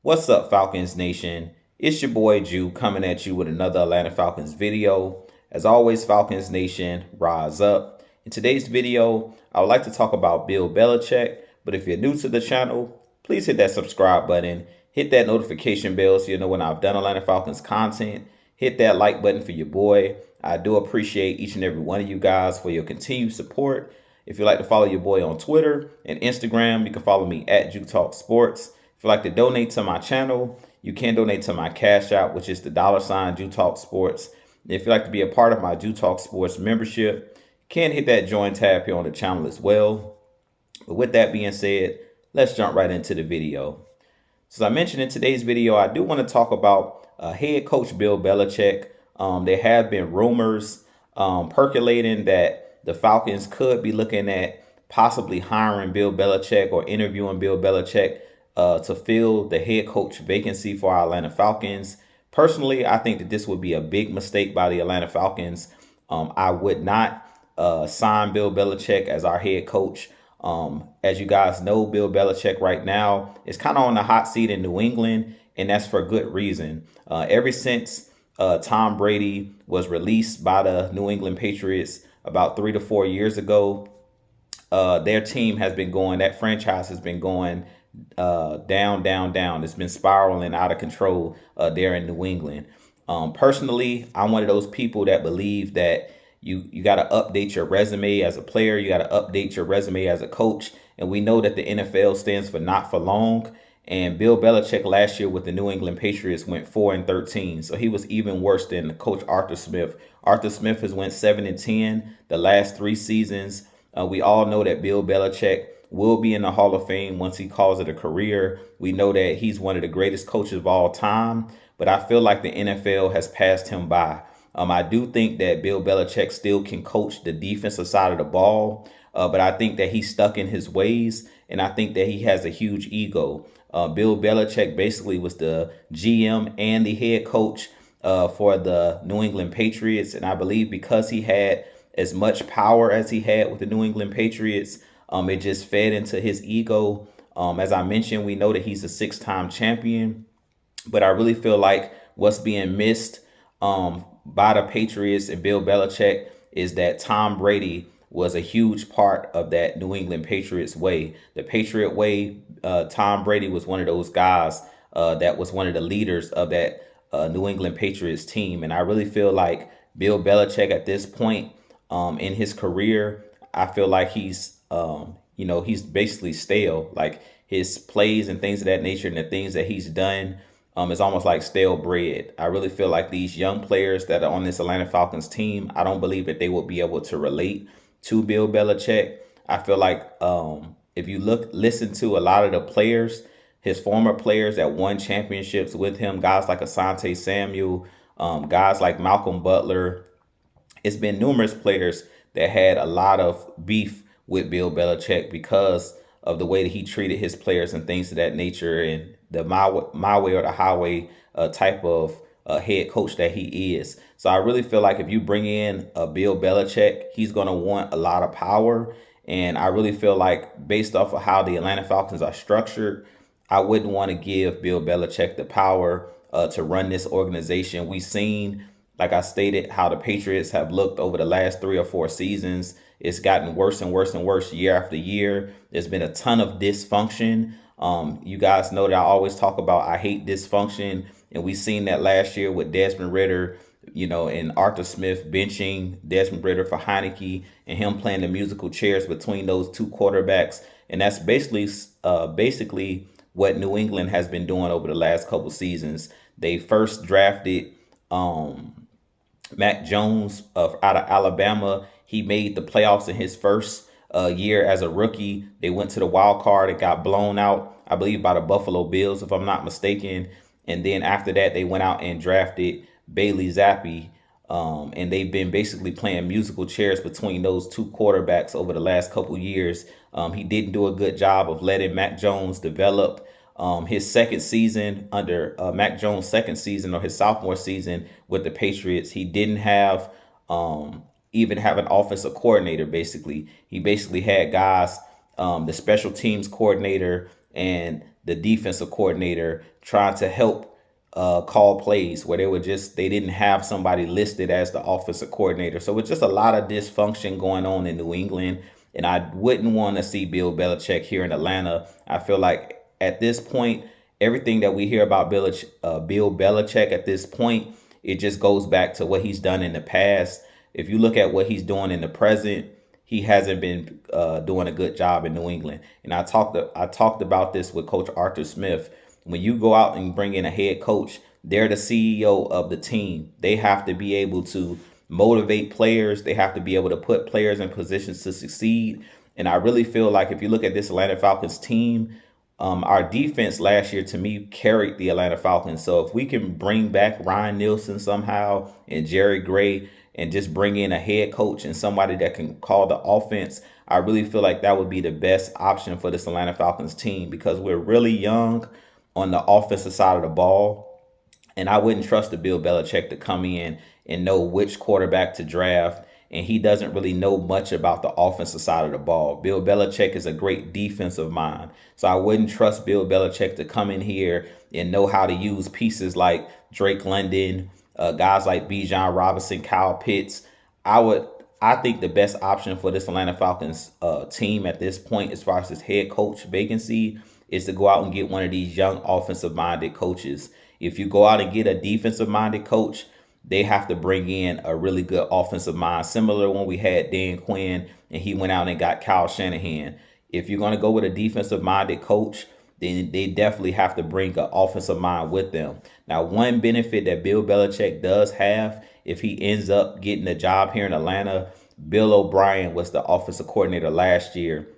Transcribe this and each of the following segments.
What's up, Falcons Nation? It's your boy Jew coming at you with another Atlanta Falcons video. As always, Falcons Nation, rise up. In today's video, I would like to talk about Bill Belichick, but if you're new to the channel, please hit that subscribe button, hit that notification bell so you know when I've done Atlanta Falcons content, hit that like button for your boy. I do appreciate each and every one of you guys for your continued support. If you'd like to follow your boy on Twitter and Instagram, you can follow me at Jew Talk Sports. If you'd like to donate to my channel, you can donate to my Cash App, which is the $ Jew Talk Sports. And if you'd like to be a part of my Jew Talk Sports membership, you can hit that join tab here on the channel as well. But with that being said, let's jump right into the video. So as I mentioned in today's video, I do want to talk about head coach Bill Belichick. There have been rumors percolating that the Falcons could be looking at possibly hiring Bill Belichick or interviewing Bill Belichick to fill the head coach vacancy for our Atlanta Falcons. Personally, I think that this would be a big mistake by the Atlanta Falcons. I would not sign Bill Belichick as our head coach. As you guys know, Bill Belichick right now is kind of on the hot seat in New England, and that's for good reason. Ever since Tom Brady was released by the New England Patriots about 3 to 4 years ago, their team has been going, that franchise has been going down, down, down. It's been spiraling out of control there in New England. Personally, I'm one of those people that believe that you got to update your resume as a player. You got to update your resume as a coach. And we know that the NFL stands for not for long. And Bill Belichick last year with the New England Patriots went 4-13. So he was even worse than coach Arthur Smith. Arthur Smith has went 7-10 the last 3 seasons. We all know that Bill Belichick will be in the Hall of Fame once he calls it a career. We know that he's one of the greatest coaches of all time, but I feel like the NFL has passed him by. I do think that Bill Belichick still can coach the defensive side of the ball, but I think that he's stuck in his ways, and I think that he has a huge ego. Bill Belichick basically was the GM and the head coach for the New England Patriots, and I believe because he had as much power as he had with the New England Patriots, it just fed into his ego. As I mentioned, we know that he's a 6-time champion, but I really feel like what's being missed by the Patriots and Bill Belichick is that Tom Brady was a huge part of that New England Patriots way. The Patriot way, Tom Brady was one of those guys that was one of the leaders of that New England Patriots team. And I really feel like Bill Belichick at this point in his career, I feel like he's he's basically stale. Like his plays and things of that nature and the things that he's done is almost like stale bread. I really feel like these young players that are on this Atlanta Falcons team, I don't believe that they will be able to relate to Bill Belichick. I feel like if you listen to a lot of the players, his former players that won championships with him, guys like Asante Samuel, guys like Malcolm Butler, it's been numerous players that had a lot of beef with Bill Belichick because of the way that he treated his players and things of that nature, and the my way or the highway type of head coach that he is. So I really feel like if you bring in a Bill Belichick, he's going to want a lot of power. And I really feel like based off of how the Atlanta Falcons are structured, I wouldn't want to give Bill Belichick the power to run this organization. We've seen, like I stated, how the Patriots have looked over the last 3 or 4 seasons. It's gotten worse and worse and worse year after year. There's been a ton of dysfunction. You guys know that I always talk about I hate dysfunction. And we've seen that last year with Desmond Ridder, and Arthur Smith benching Desmond Ridder for Heineke and him playing the musical chairs between those 2 quarterbacks. And that's basically what New England has been doing over the last couple seasons. They first drafted Mac Jones out of Alabama. He made the playoffs in his first year as a rookie. They went to the wild card and got blown out, I believe, by the Buffalo Bills, if I'm not mistaken. And then after that, they went out and drafted Bailey Zappi. And they've been basically playing musical chairs between those 2 quarterbacks over the last couple years. He didn't do a good job of letting Mac Jones develop. His second season under Mac Jones' second season or his sophomore season with the Patriots, he didn't have even have an offensive coordinator. Basically, he basically had guys, the special teams coordinator and the defensive coordinator trying to help call plays where they didn't have somebody listed as the offensive coordinator. So it's just a lot of dysfunction going on in New England. And I wouldn't want to see Bill Belichick here in Atlanta. I feel like at this point, everything that we hear about Bill Belichick at this point, it just goes back to what he's done in the past. If you look at what he's doing in the present, he hasn't been doing a good job in New England. And I talked about this with Coach Arthur Smith. When you go out and bring in a head coach, they're the CEO of the team. They have to be able to motivate players. They have to be able to put players in positions to succeed. And I really feel like if you look at this Atlanta Falcons team, our defense last year to me carried the Atlanta Falcons. So if we can bring back Ryan Nielsen somehow and Jerry Gray and just bring in a head coach and somebody that can call the offense, I really feel like that would be the best option for this Atlanta Falcons team because we're really young on the offensive side of the ball. And I wouldn't trust the Bill Belichick to come in and know which quarterback to draft. And he doesn't really know much about the offensive side of the ball. Bill Belichick is a great defensive mind. So I wouldn't trust Bill Belichick to come in here and know how to use pieces like Drake London, guys like Bijan Robinson, Kyle Pitts. I think the best option for this Atlanta Falcons team at this point, as far as this head coach vacancy, is to go out and get one of these young offensive-minded coaches. If you go out and get a defensive-minded coach, they have to bring in a really good offensive mind, similar when we had Dan Quinn and he went out and got Kyle Shanahan. If you're going to go with a defensive-minded coach, then they definitely have to bring an offensive mind with them. Now, one benefit that Bill Belichick does have, if he ends up getting a job here in Atlanta, Bill O'Brien was the offensive coordinator last year.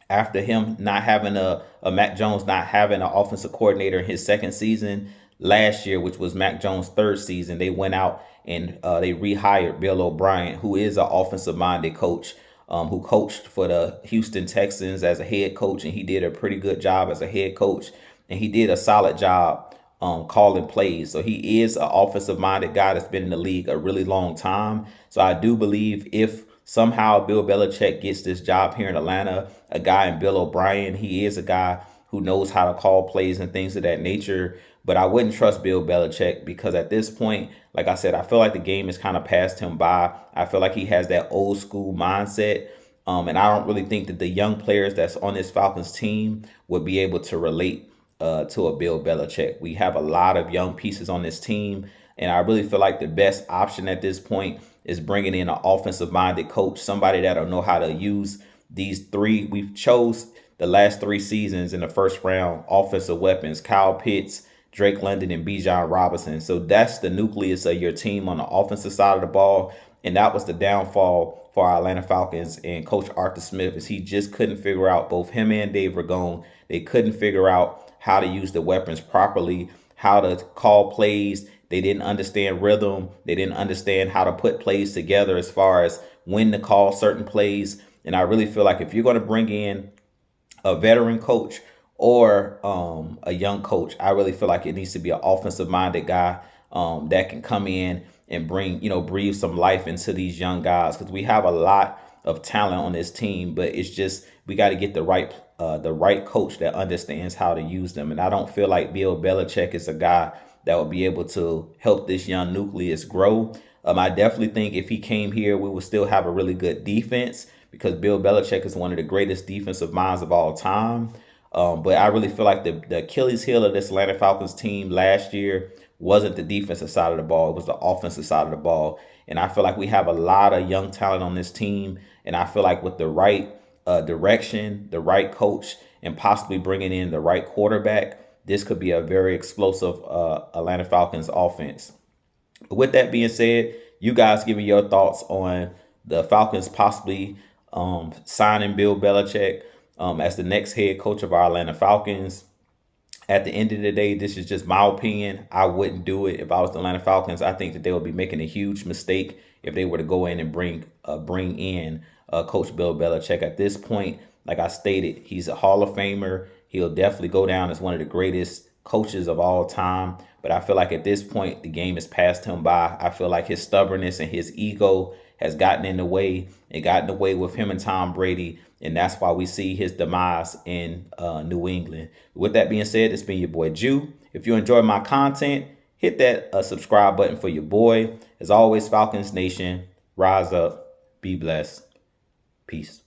After him not having a Mac Jones not having an offensive coordinator in his second season last year, which was Mac Jones' third season, they went out and they rehired Bill O'Brien, who is an offensive-minded coach, who coached for the Houston Texans as a head coach, and he did a pretty good job as a head coach, and he did a solid job calling plays. So he is an offensive-minded guy that's been in the league a really long time. So I do believe if somehow Bill Belichick gets this job here in Atlanta, a guy in Bill O'Brien, he is a guy who knows how to call plays and things of that nature. But I wouldn't trust Bill Belichick because at this point, like I said, I feel like the game has kind of passed him by. I feel like he has that old school mindset. And I don't really think that the young players that's on this Falcons team would be able to relate to a Bill Belichick. We have a lot of young pieces on this team. And I really feel like the best option at this point is bringing in an offensive-minded coach, somebody that'll know how to use these three. We've chose the last 3 seasons in the first round offensive weapons: Kyle Pitts, Drake London, and Bijan Robinson. So that's the nucleus of your team on the offensive side of the ball. And that was the downfall for our Atlanta Falcons and Coach Arthur Smith, is he just couldn't figure out, both him and Dave Ragone, they couldn't figure out how to use the weapons properly, how to call plays. They didn't understand rhythm. They didn't understand how to put plays together as far as when to call certain plays. And I really feel like if you're going to bring in a veteran coach or a young coach, I really feel like it needs to be an offensive-minded guy that can come in and bring, breathe some life into these young guys, because we have a lot of talent on this team, but it's just we got to get the right coach that understands how to use them. And I don't feel like Bill Belichick is a guy that would be able to help this young nucleus grow. I definitely think if he came here, we would still have a really good defense, because Bill Belichick is one of the greatest defensive minds of all time. But I really feel like the Achilles heel of this Atlanta Falcons team last year wasn't the defensive side of the ball. It was the offensive side of the ball. And I feel like we have a lot of young talent on this team. And I feel like with the right direction, the right coach, and possibly bringing in the right quarterback, this could be a very explosive Atlanta Falcons offense. With that being said, you guys give me your thoughts on the Falcons possibly signing Bill Belichick as the next head coach of our Atlanta Falcons. At the end of the day, this is just my opinion. I wouldn't do it if I was the Atlanta Falcons. I think that they would be making a huge mistake if they were to go in and bring in Coach Bill Belichick. At this point, like I stated, he's a Hall of Famer. He'll definitely go down as one of the greatest coaches of all time. But I feel like at this point, the game has passed him by. I feel like his stubbornness and his ego has gotten in the way. It got in the way with him and Tom Brady, and that's why we see his demise in New England. With that being said, it's been your boy Jew. If you enjoy my content, hit that subscribe button for your boy. As always, Falcons Nation, rise up, be blessed, peace.